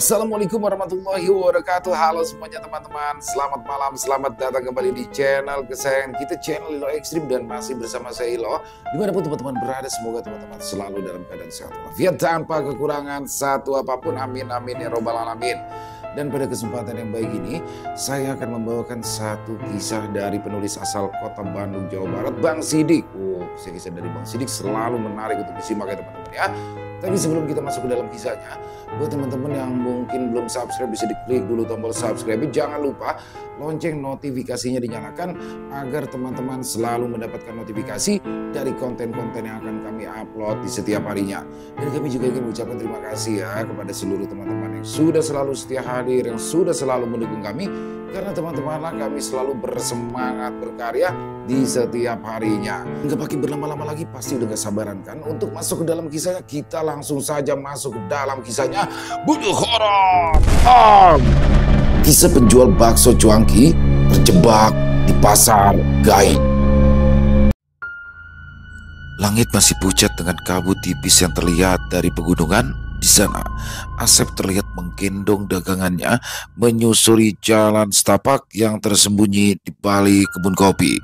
Assalamualaikum warahmatullahi wabarakatuh. Halo semuanya teman-teman, selamat malam, selamat datang kembali di channel kesayangan kita, channel Ilo Ekstrim. Dan masih bersama saya Ilo. Dimanapun teman-teman berada, semoga teman-teman selalu dalam keadaan sehat walafiat tanpa kekurangan satu apapun, amin amin ya robbal alamin. Dan pada kesempatan yang baik ini, saya akan membawakan satu kisah dari penulis asal kota Bandung, Jawa Barat, Bang Sidik. Kisah-kisah dari Bang Sidik selalu menarik untuk disimak ya teman-teman ya. Tapi sebelum kita masuk ke dalam kisahnya, buat teman-teman yang mungkin belum subscribe, bisa diklik dulu tombol subscribe. Jangan lupa lonceng notifikasinya dinyalakan agar teman-teman selalu mendapatkan notifikasi dari konten-konten yang akan kami upload di setiap harinya. Dan kami juga ingin mengucapkan terima kasih ya kepada seluruh teman-teman yang sudah selalu setia hadir, yang sudah selalu mendukung kami. Karena teman-temanlah kami selalu bersemangat berkarya di setiap harinya. Nggak pakai berlama-lama lagi, pasti udah gak sabaran kan untuk masuk ke dalam kisahnya. Kita langsung saja masuk ke dalam kisahnya. Bunuh horor. Kisah penjual bakso cuanki terjebak di pasar gaib. Langit masih pucat dengan kabut tipis yang terlihat dari pegunungan. Di sana, Asep terlihat menggendong dagangannya menyusuri jalan setapak yang tersembunyi di balik kebun kopi.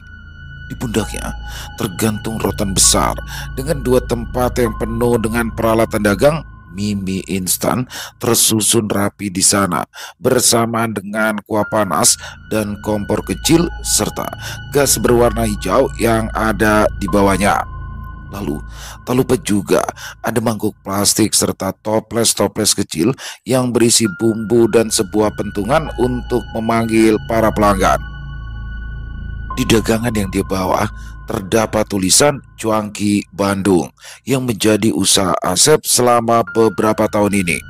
Di pundaknya tergantung rotan besar dengan dua tempat yang penuh dengan peralatan dagang. Mie instan tersusun rapi di sana bersamaan dengan kuah panas dan kompor kecil serta gas berwarna hijau yang ada di bawahnya. Lalu, tak lupa juga ada mangkuk plastik serta toples-toples kecil yang berisi bumbu dan sebuah pentungan untuk memanggil para pelanggan. Di dagangan yang dia bawa terdapat tulisan Cuanki Bandung yang menjadi usaha Asep selama beberapa tahun ini.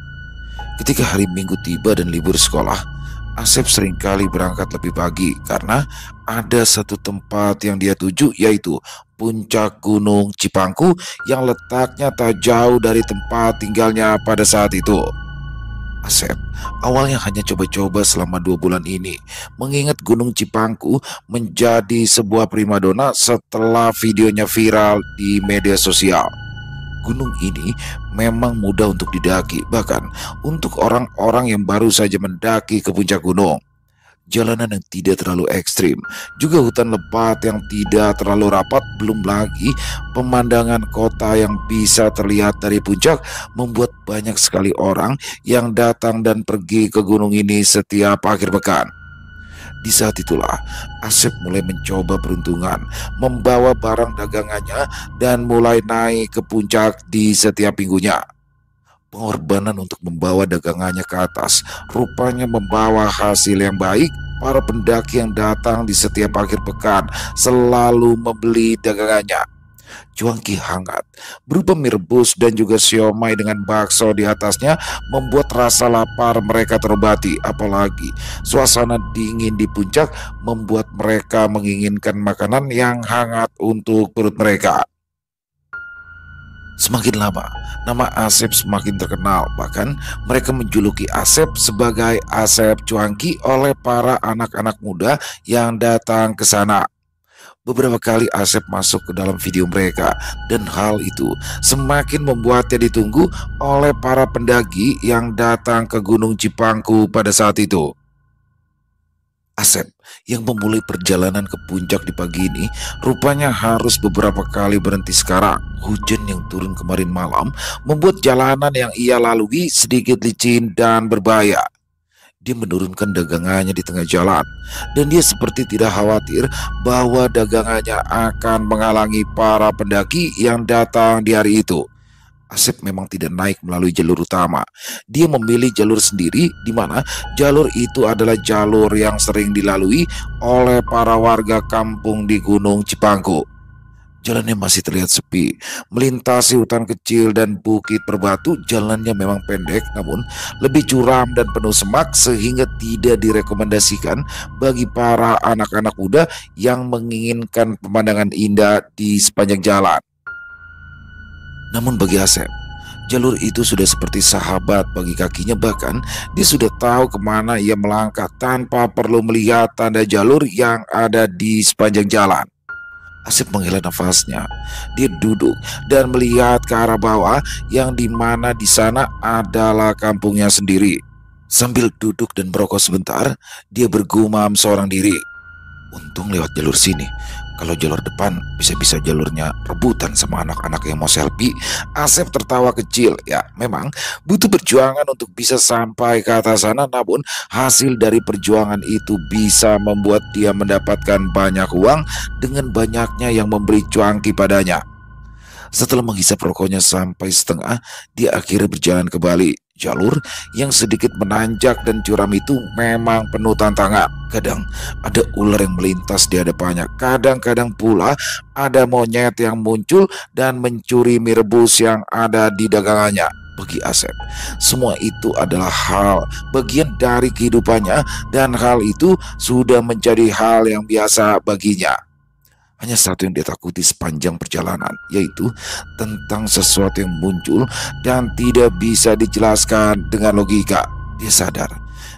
Ketika hari Minggu tiba dan libur sekolah, Asep seringkali berangkat lebih pagi karena ada satu tempat yang dia tuju, yaitu puncak Gunung Cipangku yang letaknya tak jauh dari tempat tinggalnya pada saat itu. Asep awalnya hanya coba-coba selama 2 bulan ini, mengingat Gunung Cipangku menjadi sebuah primadona setelah videonya viral di media sosial. Gunung ini memang mudah untuk didaki, bahkan untuk orang-orang yang baru saja mendaki ke puncak gunung. Jalanan yang tidak terlalu ekstrim, juga hutan lebat yang tidak terlalu rapat, belum lagi pemandangan kota yang bisa terlihat dari puncak membuat banyak sekali orang yang datang dan pergi ke gunung ini setiap akhir pekan. Di saat itulah Asep mulai mencoba peruntungan, membawa barang dagangannya dan mulai naik ke puncak di setiap minggunya. Pengorbanan untuk membawa dagangannya ke atas rupanya membawa hasil yang baik. Para pendaki yang datang di setiap akhir pekan selalu membeli dagangannya. Cuanki hangat berupa mie rebus dan juga siomay dengan bakso di atasnya membuat rasa lapar mereka terobati. Apalagi suasana dingin di puncak membuat mereka menginginkan makanan yang hangat untuk perut mereka. Semakin lama, nama Asep semakin terkenal. Bahkan mereka menjuluki Asep sebagai Asep Cuanki oleh para anak-anak muda yang datang ke sana. Beberapa kali Asep masuk ke dalam video mereka, dan hal itu semakin membuatnya ditunggu oleh para pendaki yang datang ke Gunung Cipangku pada saat itu. Asep yang memulai perjalanan ke puncak di pagi ini rupanya harus beberapa kali berhenti sekarang. Hujan yang turun kemarin malam membuat jalanan yang ia lalui sedikit licin dan berbahaya. Dia menurunkan dagangannya di tengah jalan, dan dia seperti tidak khawatir bahwa dagangannya akan menghalangi para pendaki yang datang di hari itu. Asep memang tidak naik melalui jalur utama. Dia memilih jalur sendiri, di mana jalur itu adalah jalur yang sering dilalui oleh para warga kampung di Gunung Cipangku. Jalannya masih terlihat sepi, melintasi hutan kecil dan bukit berbatu. Jalannya memang pendek, namun lebih curam dan penuh semak sehingga tidak direkomendasikan bagi para anak-anak muda yang menginginkan pemandangan indah di sepanjang jalan. Namun bagi Asep, jalur itu sudah seperti sahabat bagi kakinya. Bahkan dia sudah tahu kemana ia melangkah tanpa perlu melihat tanda jalur yang ada di sepanjang jalan. Asep menghela nafasnya. Dia duduk dan melihat ke arah bawah yang dimana di sana adalah kampungnya sendiri. Sambil duduk dan merokok sebentar, dia bergumam seorang diri. Untung lewat jalur sini. Kalau jalur depan, bisa-bisa jalurnya rebutan sama anak-anak yang mau selfie. Asep tertawa kecil. Ya, memang butuh perjuangan untuk bisa sampai ke atas sana, namun hasil dari perjuangan itu bisa membuat dia mendapatkan banyak uang dengan banyaknya yang memberi cuanki padanya. Setelah menghisap rokoknya sampai setengah, dia akhirnya berjalan kembali. Jalur yang sedikit menanjak dan curam itu memang penuh tantangan. Kadang ada ular yang melintas di hadapannya. Kadang-kadang pula ada monyet yang muncul dan mencuri mie rebus yang ada di dagangannya. Bagi Asep, semua itu adalah bagian dari kehidupannya, dan hal itu sudah menjadi hal yang biasa baginya. Hanya satu yang dia takuti sepanjang perjalanan, yaitu tentang sesuatu yang muncul dan tidak bisa dijelaskan dengan logika. Dia sadar,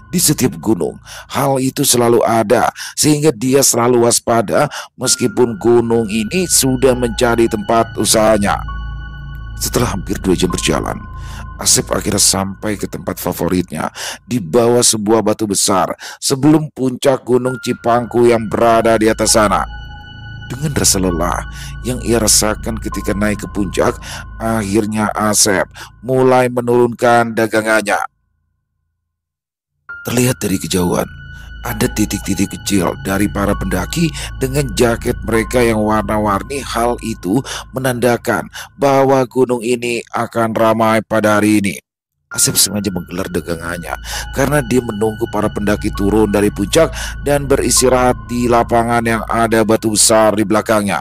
di setiap gunung, hal itu selalu ada, sehingga dia selalu waspada meskipun gunung ini sudah menjadi tempat usahanya. Setelah hampir 2 jam berjalan, Asep akhirnya sampai ke tempat favoritnya di bawah sebuah batu besar sebelum puncak Gunung Cipangku yang berada di atas sana. Dengan rasa lelah yang ia rasakan ketika naik ke puncak, akhirnya Asep mulai menurunkan dagangannya. Terlihat dari kejauhan, ada titik-titik kecil dari para pendaki dengan jaket mereka yang warna-warni. Hal itu menandakan bahwa gunung ini akan ramai pada hari ini. Asep sengaja menggelar dagangannya karena dia menunggu para pendaki turun dari puncak dan beristirahat di lapangan yang ada batu besar di belakangnya.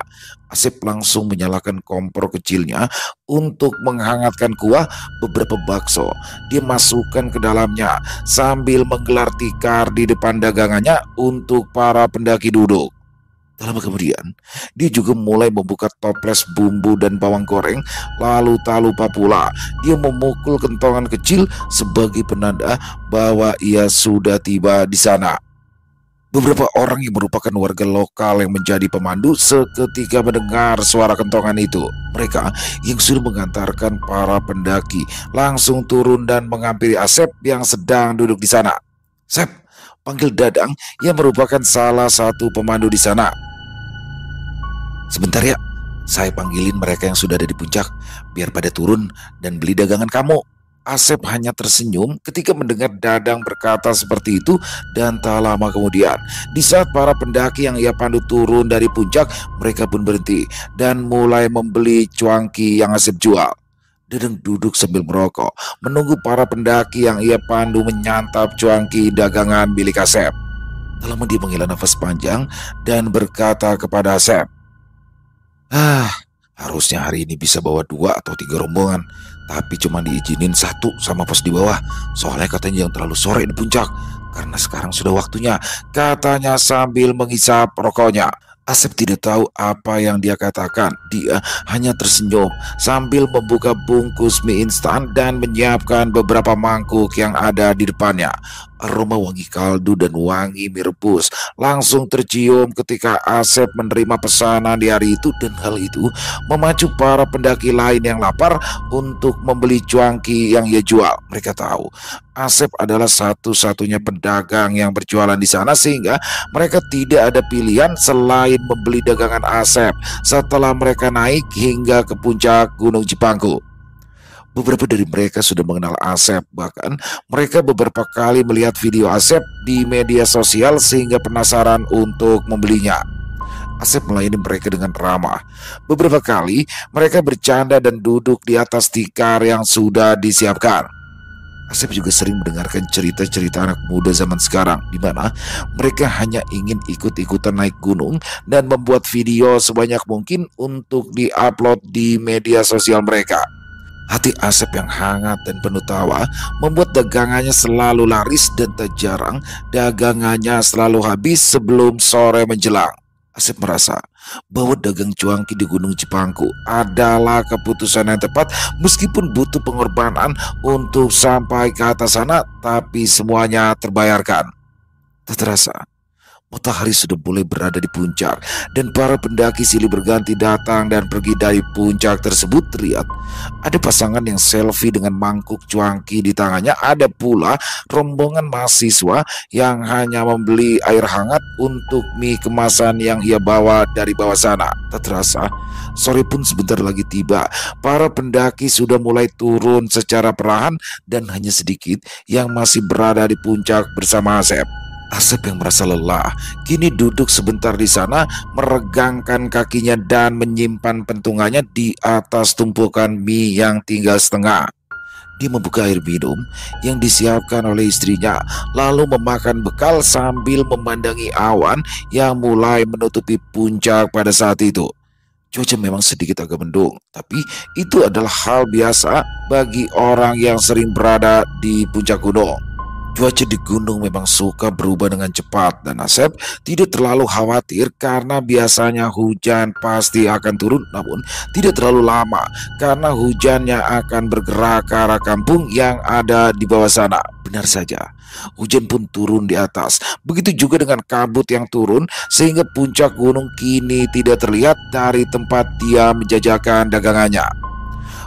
Asep langsung menyalakan kompor kecilnya untuk menghangatkan kuah beberapa bakso. Dia masukkan ke dalamnya sambil menggelar tikar di depan dagangannya untuk para pendaki duduk. Tak lama kemudian, dia juga mulai membuka toples bumbu dan bawang goreng. Lalu tak lupa pula, dia memukul kentongan kecil sebagai penanda bahwa ia sudah tiba di sana. Beberapa orang yang merupakan warga lokal yang menjadi pemandu seketika mendengar suara kentongan itu. Mereka yang sudah mengantarkan para pendaki langsung turun dan menghampiri Asep yang sedang duduk di sana. "Sep," panggil Dadang yang merupakan salah satu pemandu di sana. "Sebentar ya, saya panggilin mereka yang sudah ada di puncak, biar pada turun dan beli dagangan kamu." Asep hanya tersenyum ketika mendengar Dadang berkata seperti itu, dan tak lama kemudian, di saat para pendaki yang ia pandu turun dari puncak, mereka pun berhenti dan mulai membeli cuanki yang Asep jual. Dadang duduk sambil merokok, menunggu para pendaki yang ia pandu menyantap cuanki dagangan milik Asep. Tak lama dia menghela nafas panjang dan berkata kepada Asep, "Harusnya hari ini bisa bawa 2 atau 3 rombongan, tapi cuma diizinin 1 sama pos di bawah. Soalnya katanya yang terlalu sore di puncak, karena sekarang sudah waktunya," katanya sambil menghisap rokoknya. Asep tidak tahu apa yang dia katakan. Dia hanya tersenyum sambil membuka bungkus mie instan dan menyiapkan beberapa mangkuk yang ada di depannya. Aroma wangi kaldu dan wangi mie rebus langsung tercium ketika Asep menerima pesanan di hari itu, dan hal itu memacu para pendaki lain yang lapar untuk membeli cuanki yang ia jual. Mereka tahu Asep adalah satu-satunya pedagang yang berjualan di sana, sehingga mereka tidak ada pilihan selain membeli dagangan Asep setelah mereka naik hingga ke puncak Gunung Cipangku. Beberapa dari mereka sudah mengenal Asep, bahkan mereka beberapa kali melihat video Asep di media sosial sehingga penasaran untuk membelinya. Asep melayani mereka dengan ramah. Beberapa kali mereka bercanda dan duduk di atas tikar yang sudah disiapkan. Asep juga sering mendengarkan cerita-cerita anak muda zaman sekarang, di mana mereka hanya ingin ikut-ikutan naik gunung dan membuat video sebanyak mungkin untuk diupload di media sosial mereka. Hati Asep yang hangat dan penuh tawa membuat dagangannya selalu laris, dan tak jarang dagangannya selalu habis sebelum sore menjelang. Asep merasa bahwa dagang cuanki di Gunung Cipangku adalah keputusan yang tepat, meskipun butuh pengorbanan untuk sampai ke atas sana, tapi semuanya terbayarkan. Tak terasa, Matahari sudah mulai berada di puncak dan para pendaki silih berganti datang dan pergi dari puncak tersebut. Terlihat ada pasangan yang selfie dengan mangkuk cuanki di tangannya. Ada pula rombongan mahasiswa yang hanya membeli air hangat untuk mie kemasan yang ia bawa dari bawah sana. Tak terasa sore pun sebentar lagi tiba. Para pendaki sudah mulai turun secara perlahan dan hanya sedikit yang masih berada di puncak bersama Asep. Asep yang merasa lelah kini duduk sebentar di sana, meregangkan kakinya dan menyimpan pentungannya di atas tumpukan mie yang tinggal setengah. Dia membuka air minum yang disiapkan oleh istrinya, lalu memakan bekal sambil memandangi awan yang mulai menutupi puncak pada saat itu. Cuaca memang sedikit agak mendung, tapi itu adalah hal biasa bagi orang yang sering berada di puncak gunung. Cuaca di gunung memang suka berubah dengan cepat dan Asep tidak terlalu khawatir karena biasanya hujan pasti akan turun, namun tidak terlalu lama karena hujannya akan bergerak ke arah kampung yang ada di bawah sana. Benar saja, hujan pun turun di atas. Begitu juga dengan kabut yang turun sehingga puncak gunung kini tidak terlihat dari tempat dia menjajakan dagangannya.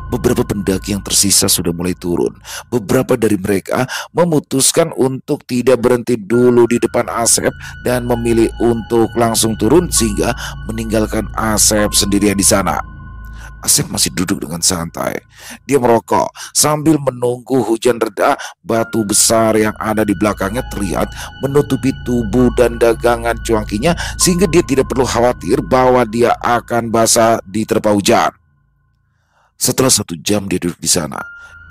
Beberapa pendaki yang tersisa sudah mulai turun. Beberapa dari mereka memutuskan untuk tidak berhenti dulu di depan Asep dan memilih untuk langsung turun sehingga meninggalkan Asep sendirian di sana. Asep masih duduk dengan santai. Dia merokok sambil menunggu hujan reda. Batu besar yang ada di belakangnya terlihat menutupi tubuh dan dagangan cuankinya sehingga dia tidak perlu khawatir bahwa dia akan basah diterpa hujan. Setelah 1 jam dia duduk di sana,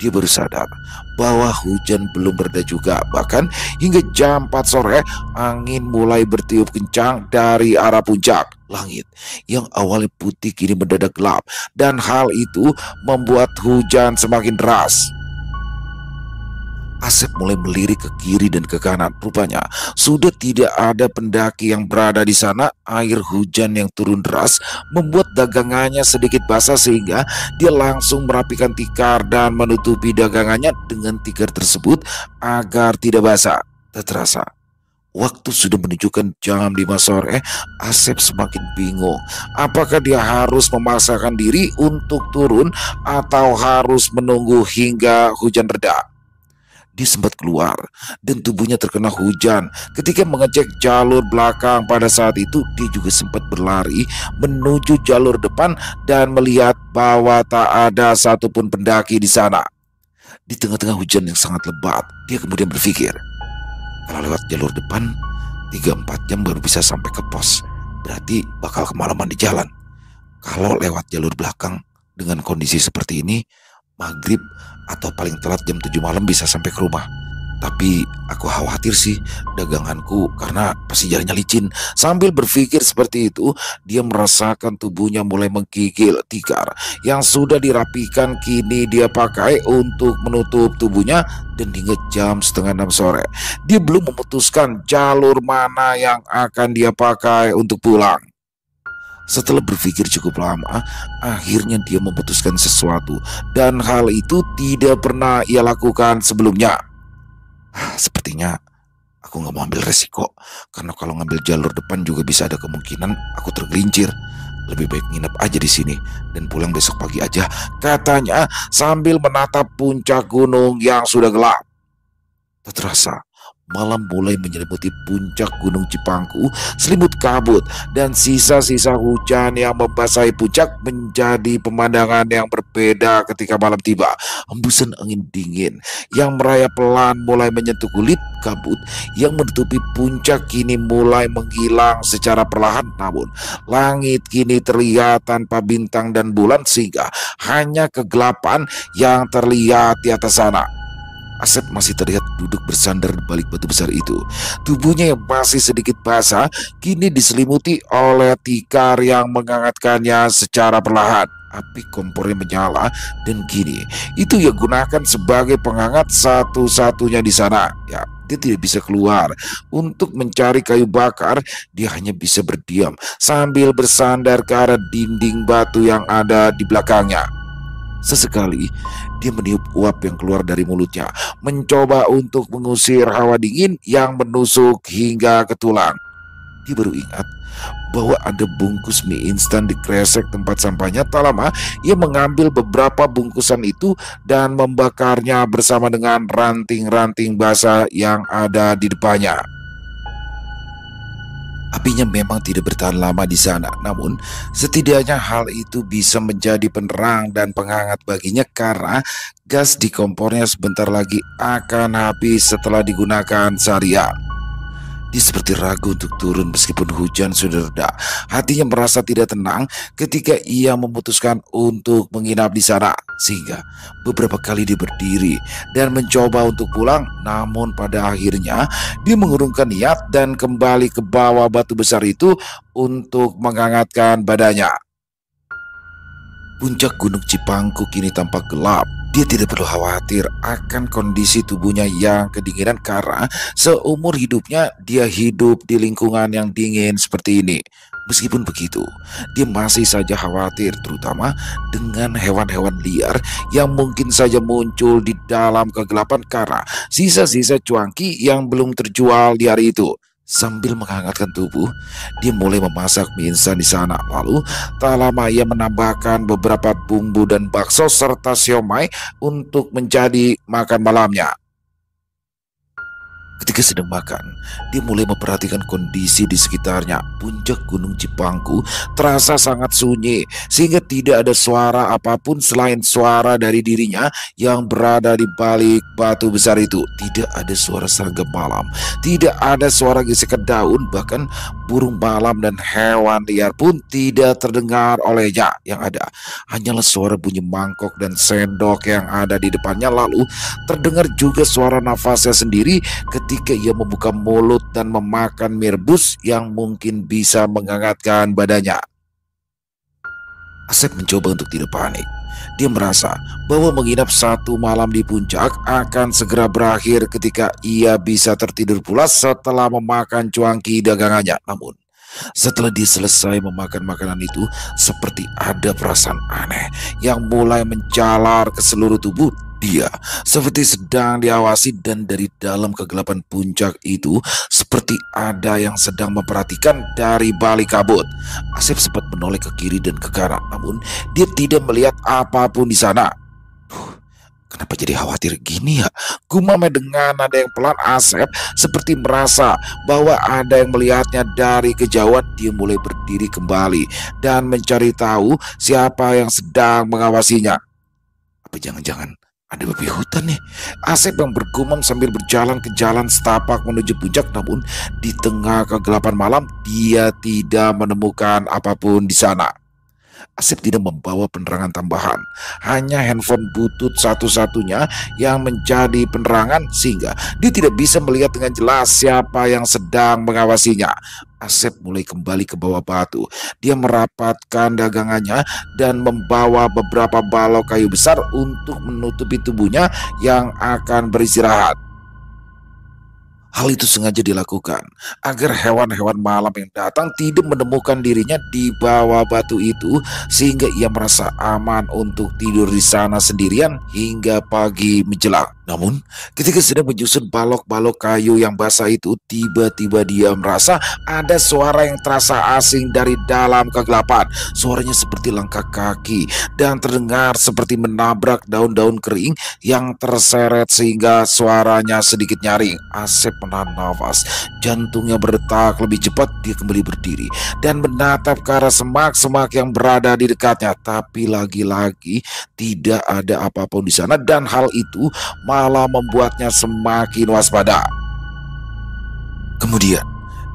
dia baru sadar bahwa hujan belum bereda juga. Bahkan hingga jam 4 sore, angin mulai bertiup kencang dari arah puncak. Langit yang awalnya putih kini mendadak gelap, dan hal itu membuat hujan semakin deras. Asep mulai melirik ke kiri dan ke kanan. Rupanya sudah tidak ada pendaki yang berada di sana. Air hujan yang turun deras membuat dagangannya sedikit basah sehingga dia langsung merapikan tikar dan menutupi dagangannya dengan tikar tersebut agar tidak basah. Tak terasa waktu sudah menunjukkan jam 5 sore. Asep semakin bingung. Apakah dia harus memaksakan diri untuk turun atau harus menunggu hingga hujan reda? Dia sempat keluar dan tubuhnya terkena hujan. Ketika mengecek jalur belakang pada saat itu, dia juga sempat berlari menuju jalur depan dan melihat bahwa tak ada satupun pendaki di sana. Di tengah-tengah hujan yang sangat lebat, dia kemudian berpikir, kalau lewat jalur depan 3-4 jam baru bisa sampai ke pos, berarti bakal kemalaman di jalan. Kalau lewat jalur belakang dengan kondisi seperti ini, maghrib atau paling telat jam 7 malam bisa sampai ke rumah. Tapi aku khawatir sih daganganku karena pasti jalannya licin. Sambil berpikir seperti itu, dia merasakan tubuhnya mulai menggigil. Tikar yang sudah dirapikan kini dia pakai untuk menutup tubuhnya. Dan hingga jam 5:30 sore, dia belum memutuskan jalur mana yang akan dia pakai untuk pulang. Setelah berpikir cukup lama, akhirnya dia memutuskan sesuatu, dan hal itu tidak pernah ia lakukan sebelumnya. Sepertinya aku nggak mau ambil resiko, karena kalau ngambil jalur depan juga bisa ada kemungkinan aku tergelincir. Lebih baik nginep aja di sini dan pulang besok pagi aja, katanya sambil menatap puncak gunung yang sudah gelap. Tak terasa malam mulai menyelimuti puncak Gunung Cipangku. Selimut kabut dan sisa-sisa hujan yang membasahi puncak menjadi pemandangan yang berbeda ketika malam tiba. Hembusan angin dingin yang merayap pelan mulai menyentuh kulit. Kabut yang menutupi puncak kini mulai menghilang secara perlahan, namun langit kini terlihat tanpa bintang dan bulan sehingga hanya kegelapan yang terlihat di atas sana. Asep masih terlihat duduk bersandar di balik batu besar itu. Tubuhnya yang masih sedikit basah kini diselimuti oleh tikar yang menghangatkannya secara perlahan. Api kompornya menyala dan kini itu ia gunakan sebagai penghangat satu-satunya di sana. Ya, dia tidak bisa keluar untuk mencari kayu bakar. Dia hanya bisa berdiam sambil bersandar ke arah dinding batu yang ada di belakangnya. Sesekali dia meniup uap yang keluar dari mulutnya, mencoba untuk mengusir hawa dingin yang menusuk hingga ke tulang. Dia baru ingat bahwa ada bungkus mie instan di kresek tempat sampahnya. Tak lama ia mengambil beberapa bungkusan itu dan membakarnya bersama dengan ranting-ranting basah yang ada di depannya. Apinya memang tidak bertahan lama di sana, namun setidaknya hal itu bisa menjadi penerang dan penghangat baginya karena gas di kompornya sebentar lagi akan habis setelah digunakan seharian. Dia seperti ragu untuk turun meskipun hujan sudah reda. Hatinya merasa tidak tenang ketika ia memutuskan untuk menginap di sana. Sehingga beberapa kali dia berdiri dan mencoba untuk pulang. Namun pada akhirnya dia mengurungkan niat dan kembali ke bawah batu besar itu untuk menghangatkan badannya. Puncak Gunung Cipangku kini tampak gelap. Dia tidak perlu khawatir akan kondisi tubuhnya yang kedinginan karena seumur hidupnya dia hidup di lingkungan yang dingin seperti ini. Meskipun begitu, dia masih saja khawatir terutama dengan hewan-hewan liar yang mungkin saja muncul di dalam kegelapan karena sisa-sisa cuanki yang belum terjual di hari itu. Sambil menghangatkan tubuh, dia mulai memasak mie instan di sana. Lalu, tak lama ia menambahkan beberapa bumbu dan bakso serta siomay untuk menjadi makan malamnya. Ketika sedang makan, dia mulai memperhatikan kondisi di sekitarnya. Puncak Gunung Cipangku terasa sangat sunyi, sehingga tidak ada suara apapun selain suara dari dirinya yang berada di balik batu besar itu. Tidak ada suara serangga malam, tidak ada suara gesekan daun, bahkan burung malam dan hewan liar pun tidak terdengar olehnya. Yang ada hanyalah suara bunyi mangkok dan sendok yang ada di depannya. Lalu terdengar juga suara nafasnya sendiri ketika ia membuka mulut dan memakan mie rebus yang mungkin bisa menghangatkan badannya. Asep mencoba untuk tidak panik. Dia merasa bahwa menginap satu malam di puncak akan segera berakhir ketika ia bisa tertidur pulas setelah memakan cuanki dagangannya. Namun, setelah dia selesai memakan makanan itu, seperti ada perasaan aneh yang mulai menjalar ke seluruh tubuh. Dia seperti sedang diawasi dan dari dalam kegelapan puncak itu seperti ada yang sedang memperhatikan dari balik kabut. Asep sempat menoleh ke kiri dan ke kanan, namun dia tidak melihat apapun di sana. Kenapa jadi khawatir gini ya? Gumamnya dengan nada yang pelan. Asep seperti merasa bahwa ada yang melihatnya dari kejauhan. Dia mulai berdiri kembali dan mencari tahu siapa yang sedang mengawasinya. Apa jangan-jangan ada babi hutan nih? Asep yang bergumam sambil berjalan ke jalan setapak menuju puncak. Namun di tengah kegelapan malam dia tidak menemukan apapun di sana. Asep tidak membawa penerangan tambahan, hanya handphone butut satu-satunya yang menjadi penerangan sehingga dia tidak bisa melihat dengan jelas siapa yang sedang mengawasinya. Asep mulai kembali ke bawah batu. Dia merapatkan dagangannya dan membawa beberapa balok kayu besar untuk menutupi tubuhnya yang akan beristirahat. Hal itu sengaja dilakukan agar hewan-hewan malam yang datang tidak menemukan dirinya di bawah batu itu, sehingga ia merasa aman untuk tidur di sana sendirian hingga pagi menjelang. Namun, ketika sedang menyusun balok-balok kayu yang basah itu, tiba-tiba dia merasa ada suara yang terasa asing dari dalam kegelapan. Suaranya seperti langkah kaki dan terdengar seperti menabrak daun-daun kering yang terseret sehingga suaranya sedikit nyaring. Asep menahan nafas, jantungnya berdetak lebih cepat. Dia kembali berdiri dan menatap ke arah semak-semak yang berada di dekatnya. Tapi lagi-lagi tidak ada apapun di sana dan hal itu malah membuatnya semakin waspada. Kemudian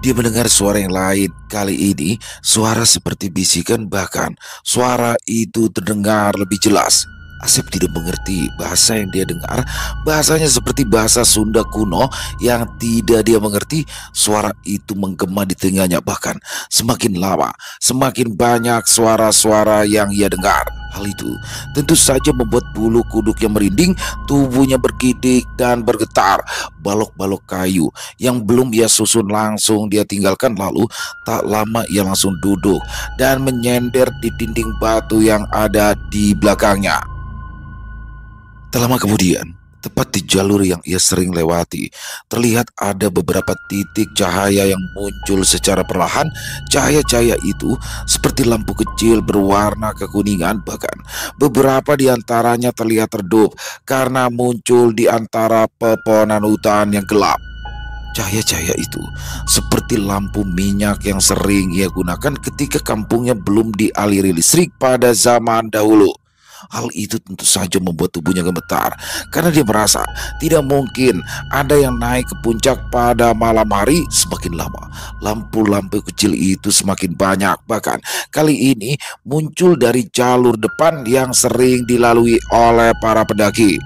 dia mendengar suara yang lain. Kali ini suara seperti bisikan, bahkan suara itu terdengar lebih jelas. Asep tidak mengerti bahasa yang dia dengar. Bahasanya seperti bahasa Sunda kuno yang tidak dia mengerti. Suara itu menggema di telinganya. Bahkan semakin lama semakin banyak suara-suara yang ia dengar. Hal itu tentu saja membuat bulu kuduknya merinding, tubuhnya bergidik dan bergetar. Balok-balok kayu yang belum ia susun langsung dia tinggalkan. Lalu tak lama ia langsung duduk dan menyender di dinding batu yang ada di belakangnya. Tak lama kemudian, Tepat di jalur yang ia sering lewati, terlihat ada beberapa titik cahaya yang muncul secara perlahan. Cahaya-cahaya itu seperti lampu kecil berwarna kekuningan, bahkan beberapa di antaranya terlihat redup karena muncul di antara pepohonan hutan yang gelap. Cahaya-cahaya itu seperti lampu minyak yang sering ia gunakan ketika kampungnya belum dialiri listrik pada zaman dahulu. Hal itu tentu saja membuat tubuhnya gemetar karena dia merasa tidak mungkin ada yang naik ke puncak pada malam hari. Semakin lama, lampu-lampu kecil itu semakin banyak. Bahkan kali ini muncul dari jalur depan yang sering dilalui oleh para pendaki.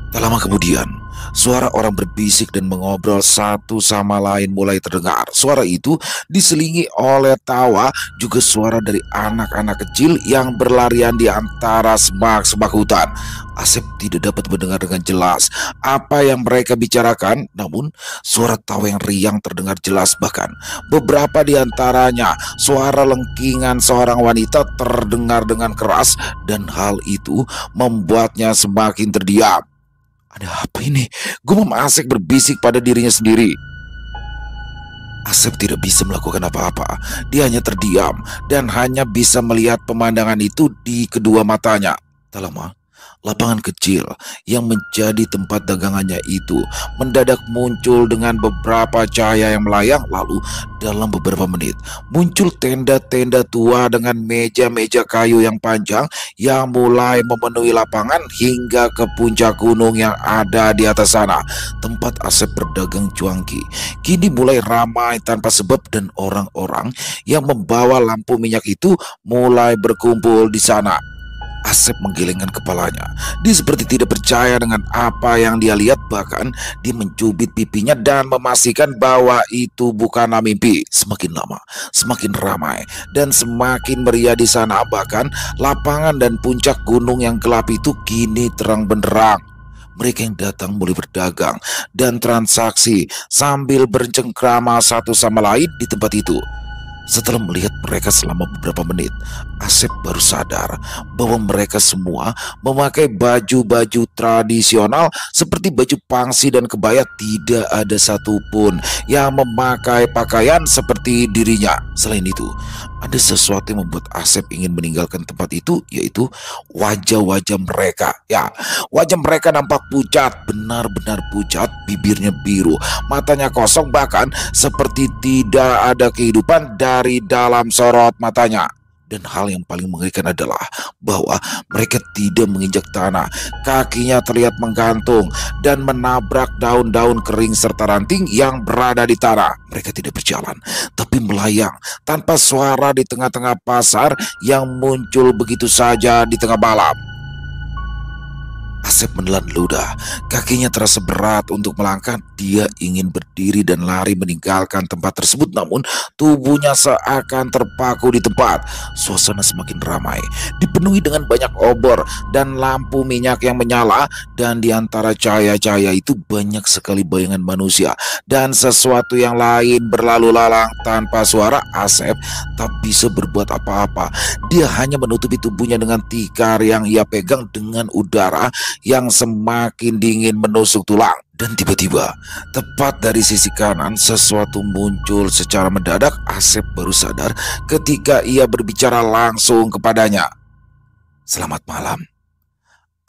Tak lama kemudian, suara orang berbisik dan mengobrol satu sama lain mulai terdengar. Suara itu diselingi oleh tawa, juga suara dari anak-anak kecil yang berlarian di antara semak-semak hutan. Asep tidak dapat mendengar dengan jelas apa yang mereka bicarakan, namun suara tawa yang riang terdengar jelas. Bahkan beberapa di antaranya suara lengkingan seorang wanita terdengar dengan keras, dan hal itu membuatnya semakin terdiam. Ada apa ini? Gumam Asep berbisik pada dirinya sendiri. Asep tidak bisa melakukan apa-apa. Dia hanya terdiam dan hanya bisa melihat pemandangan itu di kedua matanya. Tak lama, lapangan kecil yang menjadi tempat dagangannya itu mendadak muncul dengan beberapa cahaya yang melayang. Lalu dalam beberapa menit muncul tenda-tenda tua dengan meja-meja kayu yang panjang yang mulai memenuhi lapangan hingga ke puncak gunung yang ada di atas sana. Tempat Asep berdagang cuanki kini mulai ramai tanpa sebab, dan orang-orang yang membawa lampu minyak itu mulai berkumpul di sana. Asep menggelengkan kepalanya. Dia seperti tidak percaya dengan apa yang dia lihat. Bahkan dia mencubit pipinya dan memastikan bahwa itu bukanlah mimpi. Semakin lama, semakin ramai dan semakin meriah di sana. Bahkan lapangan dan puncak gunung yang gelap itu kini terang benderang. Mereka yang datang mulai berdagang dan transaksi sambil bercengkrama satu sama lain di tempat itu. Setelah melihat mereka selama beberapa menit, Asep baru sadar bahwa mereka semua memakai baju-baju tradisional seperti baju pangsi dan kebaya. Tidak ada satupun yang memakai pakaian seperti dirinya. Selain itu, ada sesuatu yang membuat Asep ingin meninggalkan tempat itu, yaitu wajah-wajah mereka. Ya, wajah mereka nampak pucat, benar-benar pucat, bibirnya biru, matanya kosong, bahkan seperti tidak ada kehidupan dari dalam sorot matanya. Dan hal yang paling mengerikan adalah bahwa mereka tidak menginjak tanah. Kakinya terlihat menggantung dan menabrak daun-daun kering serta ranting yang berada di tanah. Mereka tidak berjalan, tapi melayang tanpa suara di tengah-tengah pasar yang muncul begitu saja di tengah malam. Asep menelan ludah, kakinya terasa berat untuk melangkah. Dia ingin berdiri dan lari meninggalkan tempat tersebut, namun tubuhnya seakan terpaku di tempat. Suasana semakin ramai, dipenuhi dengan banyak obor dan lampu minyak yang menyala, dan di antara cahaya-cahaya itu banyak sekali bayangan manusia dan sesuatu yang lain berlalu lalang tanpa suara. Asep tak bisa berbuat apa-apa. Dia hanya menutupi tubuhnya dengan tikar yang ia pegang dengan udara yang semakin dingin menusuk tulang. Dan tiba-tiba, tepat dari sisi kanan, sesuatu muncul secara mendadak. Asep baru sadar ketika ia berbicara langsung kepadanya. "Selamat malam.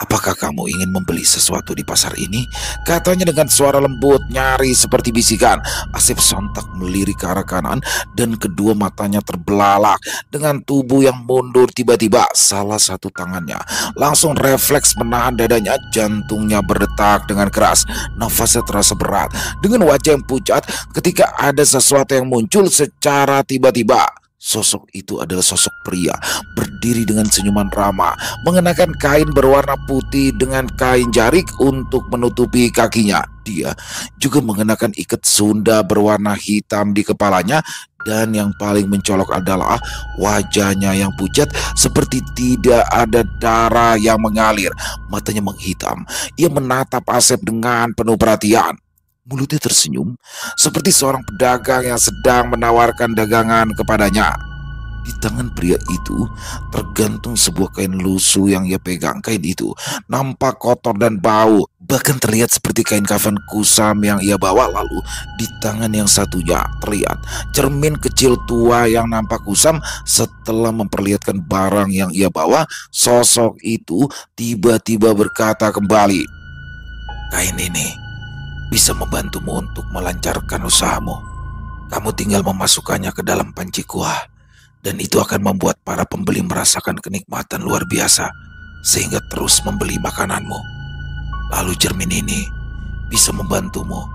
Apakah kamu ingin membeli sesuatu di pasar ini?" Katanya dengan suara lembut, nyaris seperti bisikan. Asep sontak melirik ke arah kanan dan kedua matanya terbelalak. Dengan tubuh yang mundur, tiba-tiba salah satu tangannya langsung refleks menahan dadanya. Jantungnya berdetak dengan keras, nafasnya terasa berat. Dengan wajah yang pucat ketika ada sesuatu yang muncul secara tiba-tiba. Sosok itu adalah sosok pria berdiri dengan senyuman ramah, mengenakan kain berwarna putih dengan kain jarik untuk menutupi kakinya. Dia juga mengenakan ikat Sunda berwarna hitam di kepalanya, dan yang paling mencolok adalah wajahnya yang pucat seperti tidak ada darah yang mengalir. Matanya menghitam. Ia menatap Asep dengan penuh perhatian. Mulutnya tersenyum seperti seorang pedagang yang sedang menawarkan dagangan kepadanya. Di tangan pria itu tergantung sebuah kain lusuh yang ia pegang. Kain itu nampak kotor dan bau, bahkan terlihat seperti kain kafan kusam yang ia bawa. Lalu di tangan yang satunya terlihat cermin kecil tua yang nampak kusam. Setelah memperlihatkan barang yang ia bawa, sosok itu tiba-tiba berkata kembali, "Kain ini bisa membantumu untuk melancarkan usahamu. Kamu tinggal memasukkannya ke dalam panci kuah, dan itu akan membuat para pembeli merasakan kenikmatan luar biasa sehingga terus membeli makananmu. Lalu cermin ini bisa membantumu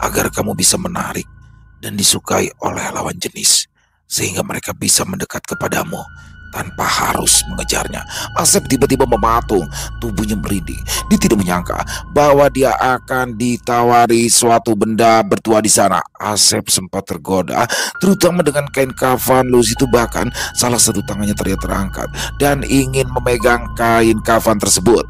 agar kamu bisa menarik dan disukai oleh lawan jenis sehingga mereka bisa mendekat kepadamu tanpa harus mengejarnya." Asep tiba-tiba mematung, tubuhnya merinding. Dia tidak menyangka bahwa dia akan ditawari suatu benda bertuah di sana. Asep sempat tergoda, terutama dengan kain kafan lusuh itu. Bahkan salah satu tangannya terlihat terangkat dan ingin memegang kain kafan tersebut.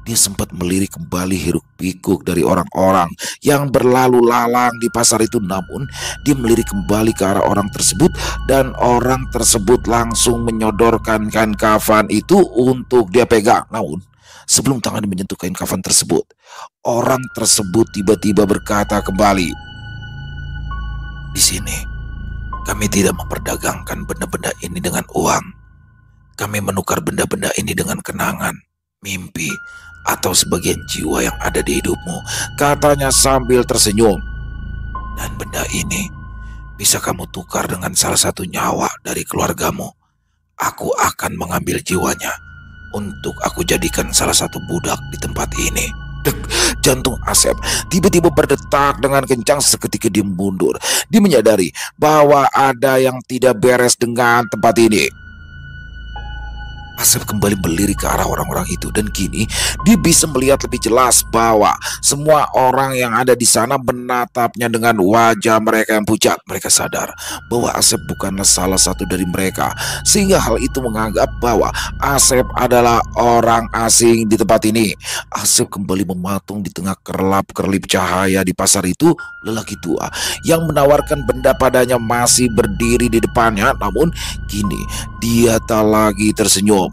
Dia sempat melirik kembali hiruk-pikuk dari orang-orang yang berlalu lalang di pasar itu. Namun dia melirik kembali ke arah orang tersebut, dan orang tersebut langsung menyodorkan kain kafan itu untuk dia pegang. Namun sebelum tangan menyentuh kain kafan tersebut, orang tersebut tiba-tiba berkata kembali, "Di sini kami tidak memperdagangkan benda-benda ini dengan uang. Kami menukar benda-benda ini dengan kenangan, mimpi, atau sebagian jiwa yang ada di hidupmu," katanya sambil tersenyum. "Dan benda ini bisa kamu tukar dengan salah satu nyawa dari keluargamu. Aku akan mengambil jiwanya untuk aku jadikan salah satu budak di tempat ini." Dek, jantung Asep tiba-tiba berdetak dengan kencang. Seketika dia mundur. Dia menyadari bahwa ada yang tidak beres dengan tempat ini. Asep kembali melirik ke arah orang-orang itu, dan kini dia bisa melihat lebih jelas bahwa semua orang yang ada di sana menatapnya dengan wajah mereka yang pucat. Mereka sadar bahwa Asep bukanlah salah satu dari mereka, sehingga hal itu menganggap bahwa Asep adalah orang asing di tempat ini. Asep kembali mematung di tengah kerlap-kerlip cahaya di pasar itu. Lelaki tua yang menawarkan benda padanya masih berdiri di depannya, namun kini dia tak lagi tersenyum.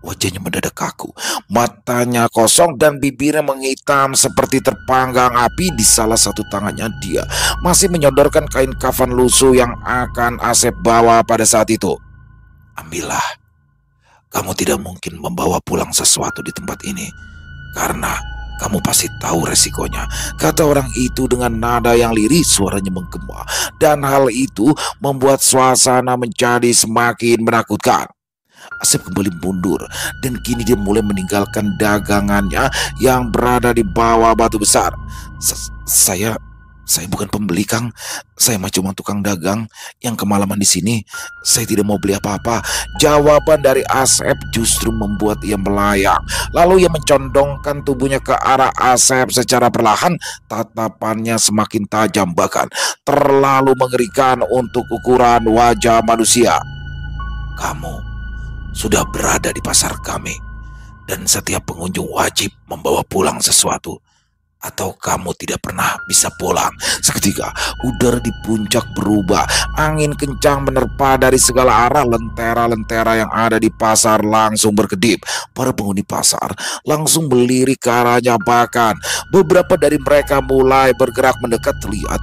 Wajahnya mendadak kaku, matanya kosong dan bibirnya menghitam seperti terpanggang api. Di salah satu tangannya dia masih menyodorkan kain kafan lusuh yang akan Asep bawa pada saat itu. "Ambillah, kamu tidak mungkin membawa pulang sesuatu di tempat ini karena kamu pasti tahu resikonya," kata orang itu dengan nada yang lirih. Suaranya menggema, dan hal itu membuat suasana menjadi semakin menakutkan. Asep kembali mundur, dan kini dia mulai meninggalkan dagangannya yang berada di bawah batu besar. Saya bukan pembeli, Kang. Saya cuma tukang dagang yang kemalaman di sini. Saya tidak mau beli apa-apa." Jawaban dari Asep justru membuat ia melayang. Lalu ia mencondongkan tubuhnya ke arah Asep secara perlahan. Tatapannya semakin tajam, bahkan terlalu mengerikan untuk ukuran wajah manusia. "Kamu sudah berada di pasar kami, dan setiap pengunjung wajib membawa pulang sesuatu, atau kamu tidak pernah bisa pulang." Seketika udara di puncak berubah. Angin kencang menerpa dari segala arah. Lentera-lentera yang ada di pasar langsung berkedip. Para penghuni pasar langsung melirik ke arahnya. Bahkan beberapa dari mereka mulai bergerak mendekat. Terlihat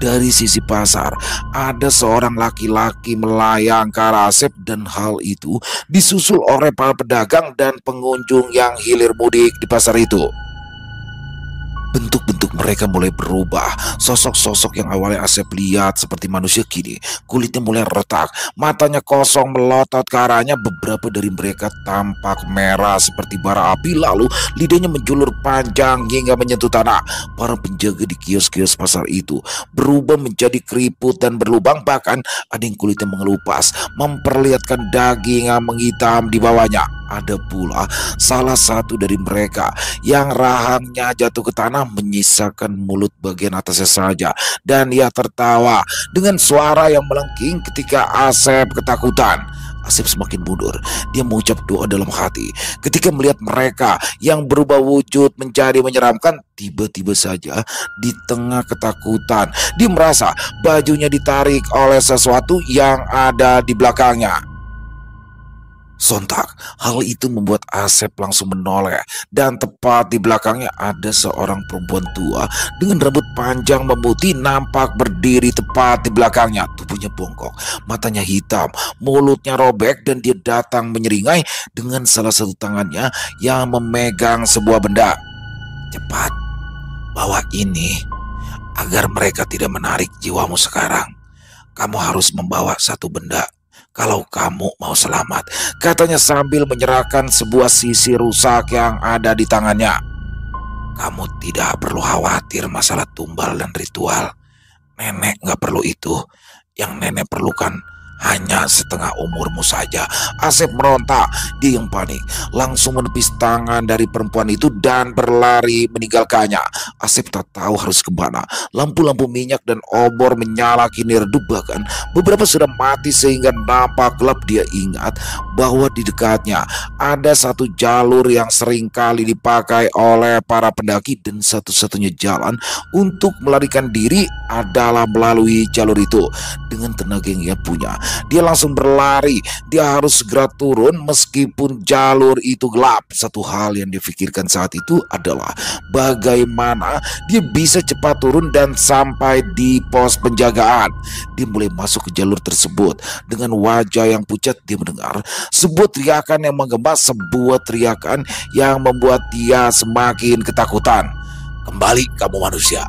dari sisi pasar ada seorang laki-laki melayang ke arah Asep, dan hal itu disusul oleh para pedagang dan pengunjung yang hilir mudik di pasar itu. Bentuk-bentuk mereka mulai berubah. Sosok-sosok yang awalnya Asep lihat seperti manusia, kini kulitnya mulai retak, matanya kosong melotot ke arahnya. Beberapa dari mereka tampak merah seperti bara api, lalu lidahnya menjulur panjang hingga menyentuh tanah. Para penjaga di kios-kios pasar itu berubah menjadi keriput dan berlubang. Bahkan ada yang kulitnya mengelupas, memperlihatkan daging yang menghitam di bawahnya. Ada pula salah satu dari mereka yang rahangnya jatuh ke tanah, menyisakan mulut bagian atasnya saja, dan ia tertawa dengan suara yang melengking ketika Asep ketakutan. Asep semakin mundur. Dia mengucap doa dalam hati. Ketika melihat mereka yang berubah wujud menjadi menyeramkan, tiba-tiba saja di tengah ketakutan, dia merasa bajunya ditarik oleh sesuatu yang ada di belakangnya. Sontak, hal itu membuat Asep langsung menoleh, dan tepat di belakangnya ada seorang perempuan tua dengan rambut panjang memutih nampak berdiri tepat di belakangnya. Tubuhnya bongkok, matanya hitam, mulutnya robek, dan dia datang menyeringai dengan salah satu tangannya yang memegang sebuah benda. Cepat, bawa ini agar mereka tidak menarik jiwamu sekarang. Kamu harus membawa satu benda kalau kamu mau selamat, katanya sambil menyerahkan sebuah sisi rusak yang ada di tangannya. Kamu tidak perlu khawatir masalah tumbal dan ritual. Nenek nggak perlu itu. Yang nenek perlukan hanya setengah umurmu saja. Asep meronta. Dia yang panik langsung menepis tangan dari perempuan itu dan berlari meninggalkannya. Asep tak tahu harus kemana. Lampu-lampu minyak dan obor menyala kini redup, bahkan beberapa sudah mati sehingga nampak gelap. Dia ingat bahwa di dekatnya ada satu jalur yang sering kali dipakai oleh para pendaki, dan satu-satunya jalan untuk melarikan diri adalah melalui jalur itu. Dengan tenaga yang ia punya, dia langsung berlari. Dia harus segera turun meskipun jalur itu gelap. Satu hal yang difikirkan saat itu adalah bagaimana dia bisa cepat turun dan sampai di pos penjagaan. Dia mulai masuk ke jalur tersebut. Dengan wajah yang pucat, dia mendengar sebuah teriakan yang menggema, sebuah teriakan yang membuat dia semakin ketakutan. Kembali kamu manusia.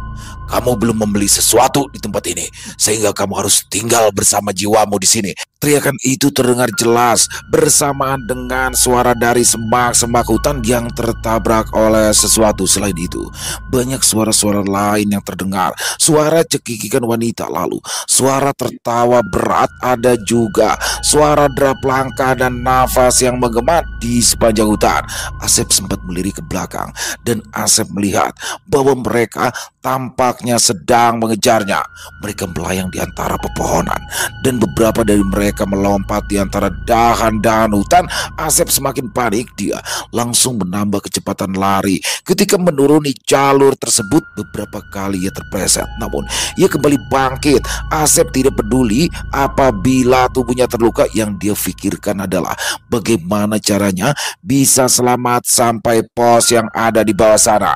Kamu belum membeli sesuatu di tempat ini, sehingga kamu harus tinggal bersama jiwamu di sini. Teriakan itu terdengar jelas bersamaan dengan suara dari semak-semak hutan yang tertabrak oleh sesuatu. Selain itu, banyak suara-suara lain yang terdengar. Suara cekikikan wanita, lalu suara tertawa berat, ada juga suara derap langkah dan nafas yang menggema di sepanjang hutan. Asep sempat melirik ke belakang dan Asep melihat bahwa mereka tampaknya sedang mengejarnya. Mereka melayang di antara pepohonan dan beberapa dari mereka melompat di antara dahan-dahan hutan. Asep semakin panik. Dia langsung menambah kecepatan lari. Ketika menuruni jalur tersebut, beberapa kali ia terpleset, namun ia kembali bangkit. Asep tidak peduli apabila tubuhnya terluka. Yang dia pikirkan adalah bagaimana caranya bisa selamat sampai pos yang ada di bawah sana.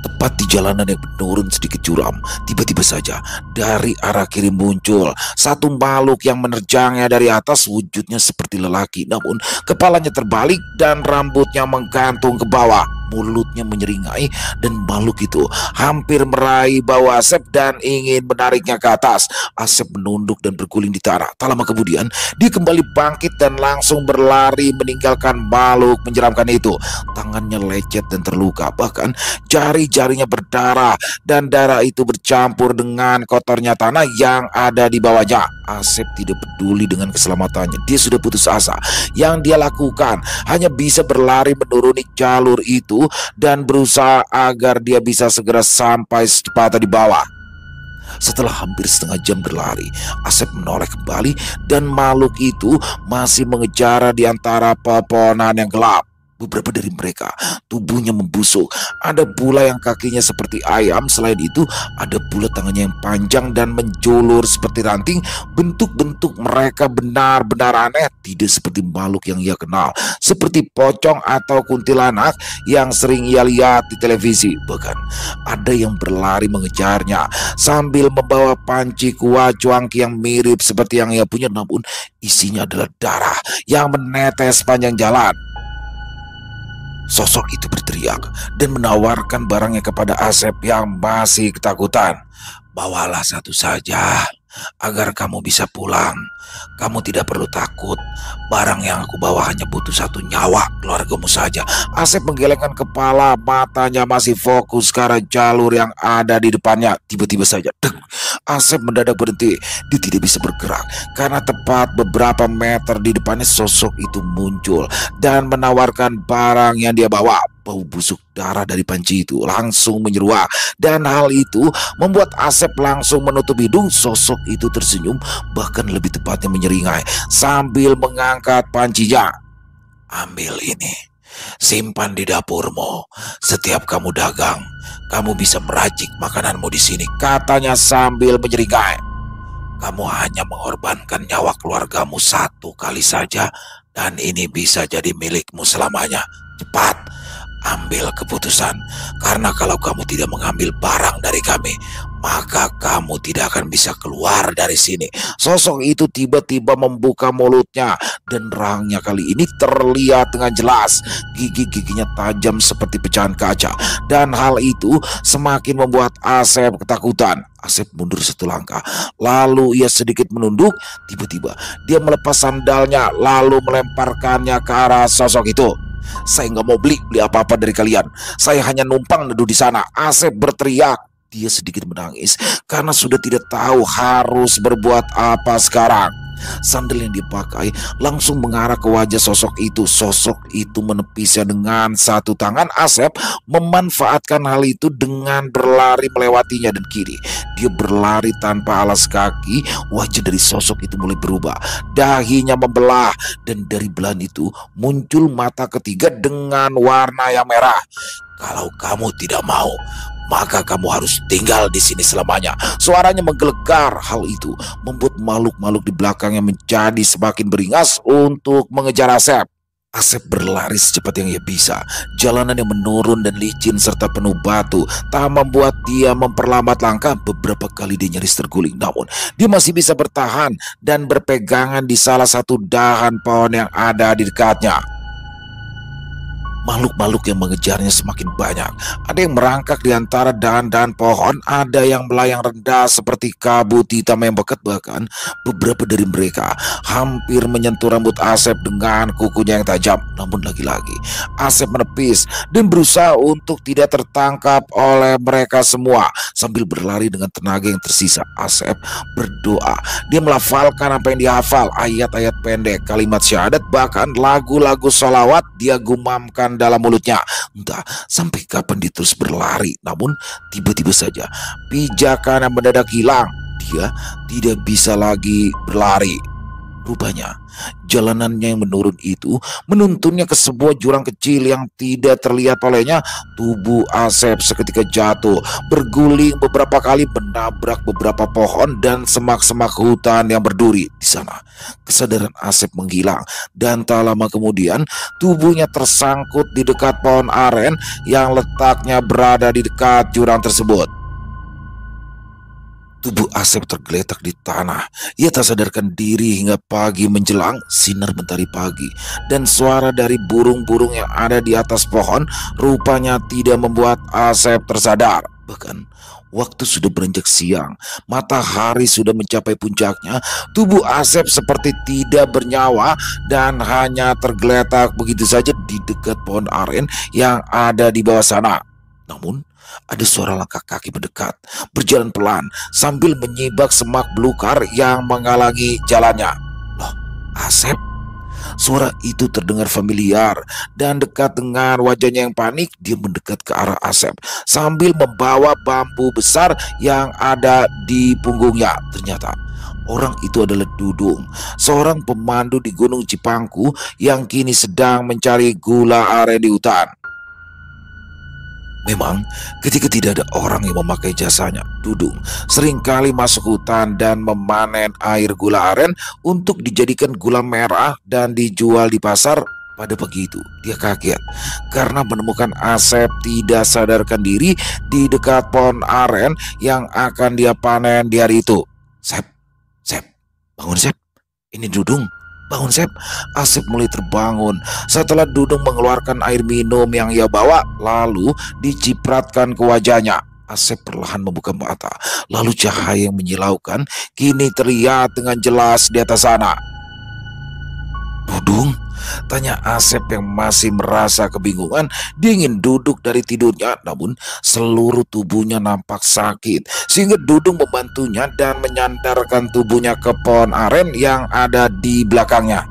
Tepat di jalanan yang menurun sedikit curam, tiba-tiba saja dari arah kiri muncul satu makhluk yang menerjangnya dari atas. Wujudnya seperti lelaki, namun kepalanya terbalik dan rambutnya menggantung ke bawah. Mulutnya menyeringai dan makhluk itu hampir meraih bawah Asep dan ingin menariknya ke atas. Asep menunduk dan berguling di tanah. Tak lama kemudian dia kembali bangkit dan langsung berlari meninggalkan makhluk menyeramkan itu. Tangannya lecet dan terluka, bahkan jari-jarinya berdarah dan darah itu bercampur dengan kotornya tanah yang ada di bawahnya. Asep tidak peduli dengan keselamatannya. Dia sudah putus asa. Yang dia lakukan hanya bisa berlari menuruni jalur itu dan berusaha agar dia bisa segera sampai secepatnya di bawah. Setelah hampir setengah jam berlari, Asep menoleh kembali dan makhluk itu masih mengejar di antara pepohonan yang gelap. Beberapa dari mereka tubuhnya membusuk, ada pula yang kakinya seperti ayam. Selain itu, ada pula tangannya yang panjang dan menjulur seperti ranting. Bentuk-bentuk mereka benar-benar aneh, tidak seperti makhluk yang ia kenal, seperti pocong atau kuntilanak yang sering ia lihat di televisi. Bahkan ada yang berlari mengejarnya sambil membawa panci kuah cuangki yang mirip seperti yang ia punya, namun isinya adalah darah yang menetes sepanjang jalan. Sosok itu berteriak dan menawarkan barangnya kepada Asep yang masih ketakutan. Bawalah satu saja agar kamu bisa pulang. Kamu tidak perlu takut. Barang yang aku bawa hanya butuh satu nyawa keluargamu saja. Asep menggelengkan kepala, matanya masih fokus ke arah jalur yang ada di depannya. Tiba-tiba saja, Asep mendadak berhenti. Dia tidak bisa bergerak karena tepat beberapa meter di depannya sosok itu muncul dan menawarkan barang yang dia bawa. Bau busuk darah dari panci itu langsung menyeruak, dan hal itu membuat Asep langsung menutup hidung. Sosok itu tersenyum, bahkan lebih tepatnya menyeringai sambil mengangkat pancinya. "Ambil ini, simpan di dapurmu. Setiap kamu dagang, kamu bisa meracik makananmu di sini," katanya sambil menyeringai. "Kamu hanya mengorbankan nyawa keluargamu satu kali saja, dan ini bisa jadi milikmu selamanya. Cepat, ambil keputusan, karena kalau kamu tidak mengambil barang dari kami, maka kamu tidak akan bisa keluar dari sini." Sosok itu tiba-tiba membuka mulutnya, dan rahangnya kali ini terlihat dengan jelas. Gigi-giginya tajam seperti pecahan kaca, dan hal itu semakin membuat Asep ketakutan. Asep mundur satu langkah, lalu ia sedikit menunduk. Tiba-tiba dia melepas sandalnya, lalu melemparkannya ke arah sosok itu. "Saya nggak mau beli apa-apa dari kalian. Saya hanya numpang neduh di sana," Asep berteriak. Dia sedikit menangis karena sudah tidak tahu harus berbuat apa sekarang. Sandal yang dipakai langsung mengarah ke wajah sosok itu. Sosok itu menepisnya dengan satu tangan. Asep memanfaatkan hal itu dengan berlari melewatinya, dan kiri dia berlari tanpa alas kaki. Wajah dari sosok itu mulai berubah, dahinya membelah, dan dari belahan itu muncul mata ketiga dengan warna yang merah. "Kalau kamu tidak mau, maka kamu harus tinggal di sini selamanya." Suaranya menggelegar. Hal itu membuat makhluk-makhluk di belakangnya menjadi semakin beringas untuk mengejar Asep. Asep berlari secepat yang ia bisa. Jalanan yang menurun dan licin serta penuh batu tak membuat dia memperlambat langkah. Beberapa kali dia nyaris terguling, namun dia masih bisa bertahan dan berpegangan di salah satu dahan pohon yang ada di dekatnya. Makhluk-makhluk yang mengejarnya semakin banyak. Ada yang merangkak di antara dahan-dahan pohon, ada yang melayang rendah seperti kabut hitam yang pekat. Bahkan beberapa dari mereka hampir menyentuh rambut Asep dengan kukunya yang tajam. Namun lagi-lagi Asep menepis dan berusaha untuk tidak tertangkap oleh mereka semua. Sambil berlari dengan tenaga yang tersisa, Asep berdoa. Dia melafalkan apa yang dihafal, ayat-ayat pendek, kalimat syahadat, bahkan lagu-lagu sholawat dia gumamkan dalam mulutnya. Entah sampai kapan dia terus berlari, namun tiba-tiba saja pijakannya mendadak hilang. Dia tidak bisa lagi berlari. Rupanya jalanannya yang menurun itu menuntunnya ke sebuah jurang kecil yang tidak terlihat olehnya. Tubuh Asep seketika jatuh, berguling beberapa kali, menabrak beberapa pohon dan semak-semak hutan yang berduri. Di sana kesadaran Asep menghilang, dan tak lama kemudian tubuhnya tersangkut di dekat pohon aren yang letaknya berada di dekat jurang tersebut. Tubuh Asep tergeletak di tanah. Ia tak sadarkan diri hingga pagi menjelang. Sinar mentari pagi dan suara dari burung-burung yang ada di atas pohon rupanya tidak membuat Asep tersadar. Bahkan waktu sudah beranjak siang, matahari sudah mencapai puncaknya. Tubuh Asep seperti tidak bernyawa dan hanya tergeletak begitu saja di dekat pohon aren yang ada di bawah sana. Namun ada suara langkah kaki mendekat, berjalan pelan sambil menyibak semak belukar yang menghalangi jalannya. "Loh, Asep?" Suara itu terdengar familiar, dan dekat dengan wajahnya yang panik, dia mendekat ke arah Asep sambil membawa bambu besar yang ada di punggungnya. Ternyata orang itu adalah Dudung, seorang pemandu di Gunung Cipangku yang kini sedang mencari gula aren di hutan. Memang ketika tidak ada orang yang memakai jasanya, Dudung seringkali masuk hutan dan memanen air gula aren untuk dijadikan gula merah dan dijual di pasar. Pada pagi itu dia kaget karena menemukan Asep tidak sadarkan diri di dekat pohon aren yang akan dia panen di hari itu. "Sep, Sep, bangun Sep, ini Dudung. Bangun Sep." Asep mulai terbangun setelah Dudung mengeluarkan air minum yang ia bawa, lalu dicipratkan ke wajahnya. Asep perlahan membuka mata, lalu cahaya yang menyilaukan kini terlihat dengan jelas di atas sana. "Dudung?" tanya Asep yang masih merasa kebingungan. Dia ingin duduk dari tidurnya, namun seluruh tubuhnya nampak sakit, sehingga Dudung membantunya dan menyandarkan tubuhnya ke pohon aren yang ada di belakangnya.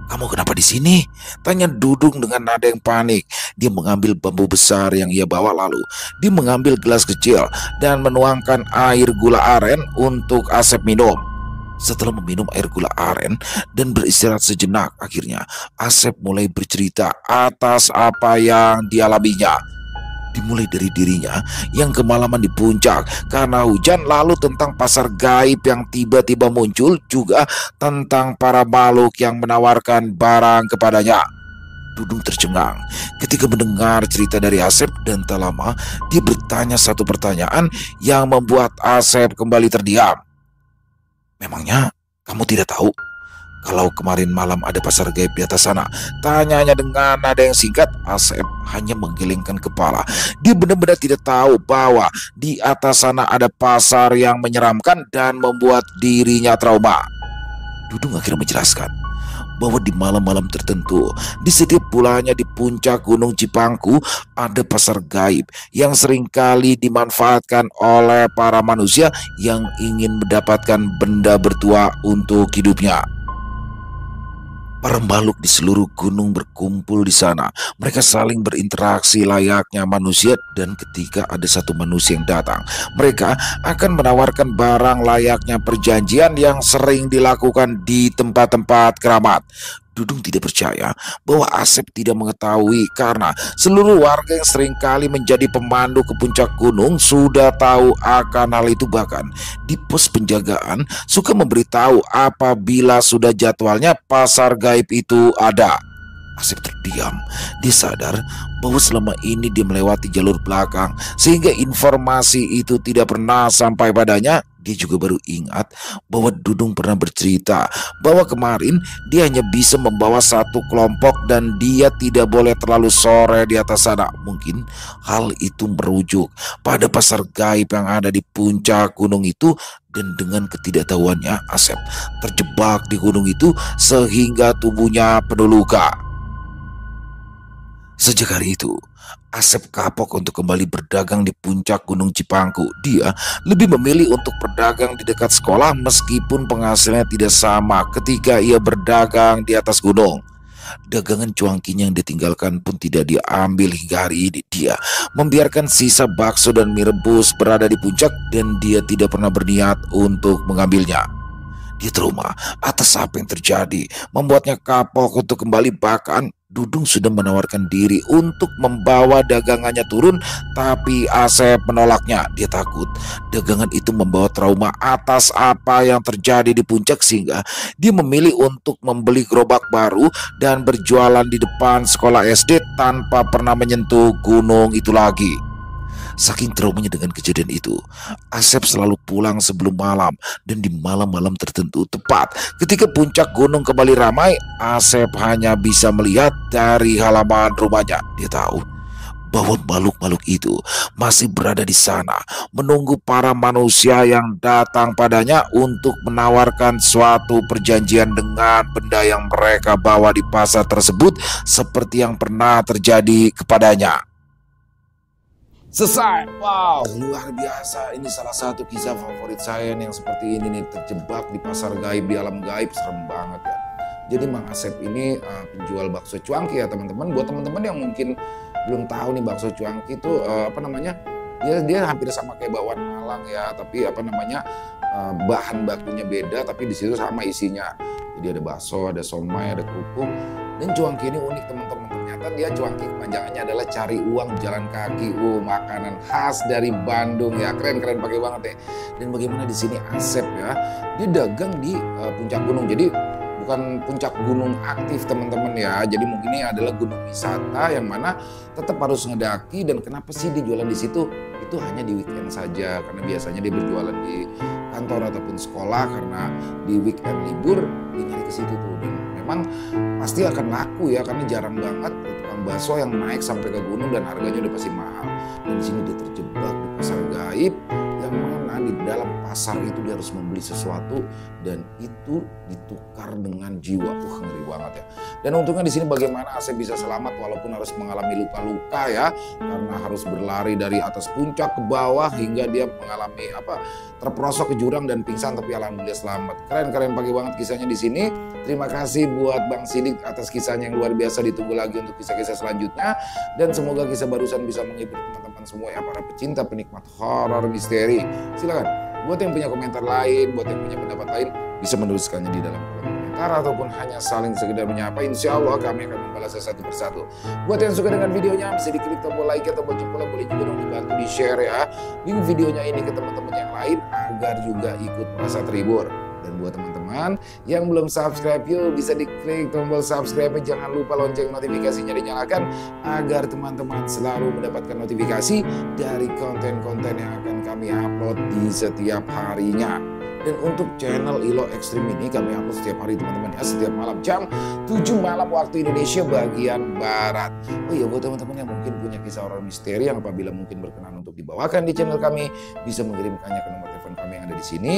"Kamu kenapa di sini?" tanya Dudung dengan nada yang panik. Dia mengambil bambu besar yang ia bawa, lalu dia mengambil gelas kecil dan menuangkan air gula aren untuk Asep minum. Setelah meminum air gula aren dan beristirahat sejenak, akhirnya Asep mulai bercerita atas apa yang dialaminya. Dimulai dari dirinya yang kemalaman di puncak karena hujan, lalu tentang pasar gaib yang tiba-tiba muncul, juga tentang para makhluk yang menawarkan barang kepadanya. Dudung tercengang ketika mendengar cerita dari Asep, dan tak lama dia bertanya satu pertanyaan yang membuat Asep kembali terdiam. "Memangnya kamu tidak tahu kalau kemarin malam ada pasar gaib di atas sana?" tanyanya dengan nada yang singkat. Asep hanya menggelengkan kepala. Dia benar-benar tidak tahu bahwa di atas sana ada pasar yang menyeramkan dan membuat dirinya trauma. Dudung akhirnya menjelaskan bahwa di malam-malam tertentu, di setiap bulannya di puncak Gunung Cipangku, ada pasar gaib yang seringkali dimanfaatkan oleh para manusia yang ingin mendapatkan benda bertuah untuk hidupnya. Para makhluk di seluruh gunung berkumpul di sana. Mereka saling berinteraksi layaknya manusia, dan ketika ada satu manusia yang datang, mereka akan menawarkan barang layaknya perjanjian yang sering dilakukan di tempat-tempat keramat. Dudung tidak percaya bahwa Asep tidak mengetahui, karena seluruh warga yang seringkali menjadi pemandu ke puncak gunung sudah tahu akan hal itu. Bahkan di pos penjagaan suka memberitahu apabila sudah jadwalnya pasar gaib itu ada. Asep terdiam. Dia sadar bahwa selama ini dia melewati jalur belakang, sehingga informasi itu tidak pernah sampai padanya. Dia juga baru ingat bahwa Dudung pernah bercerita bahwa kemarin dia hanya bisa membawa satu kelompok dan dia tidak boleh terlalu sore di atas sana. Mungkin hal itu merujuk pada pasar gaib yang ada di puncak gunung itu, dan dengan ketidaktahuannya Asep terjebak di gunung itu sehingga tubuhnya penuh luka. Sejak hari itu, Asep kapok untuk kembali berdagang di puncak Gunung Cipangku. Dia lebih memilih untuk berdagang di dekat sekolah, meskipun penghasilannya tidak sama ketika ia berdagang di atas gunung. Dagangan cuangkinya yang ditinggalkan pun tidak dia ambil hingga hari ini. Dia membiarkan sisa bakso dan mie rebus berada di puncak, dan dia tidak pernah berniat untuk mengambilnya. Dia trauma atas apa yang terjadi, membuatnya kapok untuk kembali. Bahkan Dudung sudah menawarkan diri untuk membawa dagangannya turun, tapi Asep menolaknya. Dia takut dagangan itu membawa trauma atas apa yang terjadi di puncak, sehingga dia memilih untuk membeli gerobak baru dan berjualan di depan sekolah SD tanpa pernah menyentuh gunung itu lagi. Saking traumanya dengan kejadian itu, Asep selalu pulang sebelum malam, dan di malam-malam tertentu, tepat ketika puncak gunung kembali ramai, Asep hanya bisa melihat dari halaman rumahnya. Dia tahu bahwa makhluk-makhluk itu masih berada di sana, menunggu para manusia yang datang padanya untuk menawarkan suatu perjanjian dengan benda yang mereka bawa di pasar tersebut, seperti yang pernah terjadi kepadanya. Selesai. Wow, luar biasa. Ini salah satu kisah favorit saya nih, yang seperti ini nih, terjebak di pasar gaib, di alam gaib. Serem banget ya. Jadi Mang Asep ini penjual bakso cuangki ya teman-teman. Buat teman-teman yang mungkin belum tahu nih, bakso cuangki itu apa namanya? Dia hampir sama kayak bakwan Malang ya, tapi apa namanya, bahan bakunya beda, tapi di situ sama isinya. Jadi ada bakso, ada somai, ada kerupuk. Dan cuangki ini unik teman-teman. Ternyata dia cuangki kepanjangannya adalah cari uang jalan kaki. Makanan khas dari Bandung ya, keren-keren, pakai banget ya. Dan bagaimana di sini Asep ya, dia dagang di puncak gunung. Jadi bukan puncak gunung aktif teman-teman ya. Jadi mungkin ini adalah gunung wisata yang mana tetap harus ngedaki. Dan kenapa sih dia jualan di situ? Itu hanya di weekend saja, karena biasanya dia berjualan di kantor ataupun sekolah, karena di weekend libur dia nyari ke situ tuh. Dan memang pasti akan laku ya, karena jarang banget tukang bakso yang naik sampai ke gunung dan harganya udah pasti mahal. Dan di sini dia terjebak di pasar gaib yang mana di dalam pasar itu dia harus membeli sesuatu dan itu ditukar dengan jiwa. Wah, ngeri banget ya. Dan untungnya di sini bagaimana Asep bisa selamat walaupun harus mengalami luka-luka ya, karena harus berlari dari atas puncak ke bawah hingga dia mengalami terperosok ke jurang dan pingsan, tapi alhamdulillah selamat. Keren pagi banget kisahnya di sini. Terima kasih buat Bang Sidik atas kisahnya yang luar biasa. Ditunggu lagi untuk kisah-kisah selanjutnya dan semoga kisah barusan bisa menghibur teman-teman semua ya, para pecinta penikmat horor misteri. Silakan buat yang punya komentar lain, buat yang punya pendapat lain bisa menuliskannya di dalam kolom komentar ataupun hanya saling sekedar menyapa. Insya Allah kami akan membalasnya satu persatu. Buat yang suka dengan videonya bisa diklik tombol like atau tombol jempol, boleh juga dong dibantu di share ya link videonya ini ke teman-teman yang lain agar juga ikut merasa terhibur. Dan buat teman-teman yang belum subscribe, yuk bisa diklik tombol subscribe, jangan lupa lonceng notifikasinya dinyalakan agar teman-teman selalu mendapatkan notifikasi dari konten-konten yang akan kami upload di setiap harinya. Dan untuk channel Ilo Ekstrim ini kami upload setiap hari teman-teman ya, setiap malam jam 7 malam waktu Indonesia bagian Barat. Oh iya, buat teman-teman yang mungkin punya kisah horor misteri yang apabila mungkin berkenan untuk dibawakan di channel kami, bisa mengirimkannya ke nomor telepon kami yang ada di sini.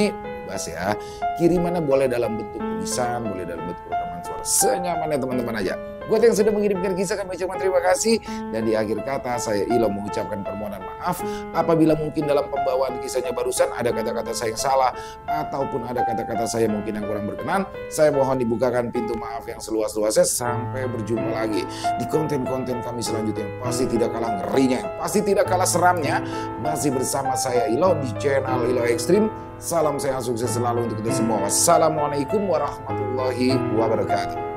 Bebas ya, kirimannya boleh dalam bentuk tulisan, boleh dalam bentuk rekaman suara, senyamannya teman-teman aja. Buat yang sudah mengirimkan kisah kami ucapkan terima kasih. Dan di akhir kata saya Ilo mengucapkan permohonan maaf apabila mungkin dalam pembawaan kisahnya barusan ada kata-kata saya yang salah ataupun ada kata-kata saya mungkin yang kurang berkenan. Saya mohon dibukakan pintu maaf yang seluas-luasnya. Sampai berjumpa lagi di konten-konten kami selanjutnya yang pasti tidak kalah ngerinya, pasti tidak kalah seramnya. Masih bersama saya Ilo di channel Ilo Ekstrim. Salam sehat sukses selalu untuk kita semua. Wassalamualaikum warahmatullahi wabarakatuh.